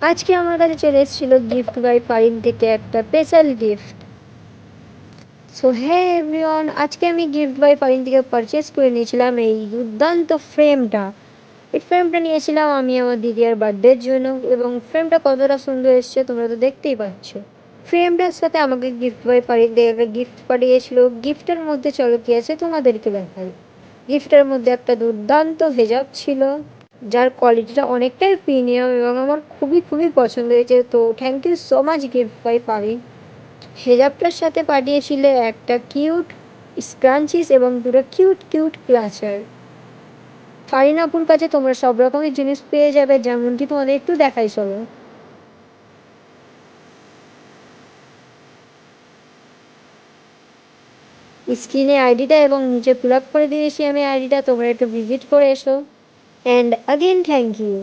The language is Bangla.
আজকে আমার কাছে চলে এসেছিল গিফট বাই পারিন থেকে একটা স্পেশাল গিফট। সো হ্যাঁ এভরিওয়ান, আজকে আমি গিফট বাই পারিন থেকে পারচেস করে নিয়েছিলাম এই দুর্দান্ত ফ্রেমটা। এই ফ্রেমটা নিয়েছিলাম আমি আমার দিদির বার্থডের জন্য, এবং ফ্রেমটা কতটা সুন্দর এসছে তোমরা তো দেখতেই পাচ্ছ। ফ্রেমটার সাথে আমাকে গিফট বাই পারিন থেকে একটা গিফট পাঠিয়েছিল। গিফটের মধ্যে চলো কি আছে তোমাদেরকে দেখাই। গিফটের মধ্যে একটা দুর্দান্ত হেজাব ছিল, যার কোয়ালিটিটা অনেকটাই প্রিমিয়াম এবং আমার খুবই খুবই পছন্দ হয়েছে। তো thank you so much gift বাই পারিন। হেজাবটার সাথে পাঠিয়েছিলে একটা কিউট স্ক্রাঞ্চিস এবং দুটো কিউট কিউট ক্লাচার। ফারিন আপুর কাছে তোমরা সব রকমের জিনিস পেয়ে যাবে, যেমনটি তোমাদের একটু দেখাই চলো। স্ক্রিনে আইডিটা এবং নিচে ফিল আপ করে দিয়েছি আমি আইডিটা, তোমরা একটু ভিজিট করে এসো। And again thank you.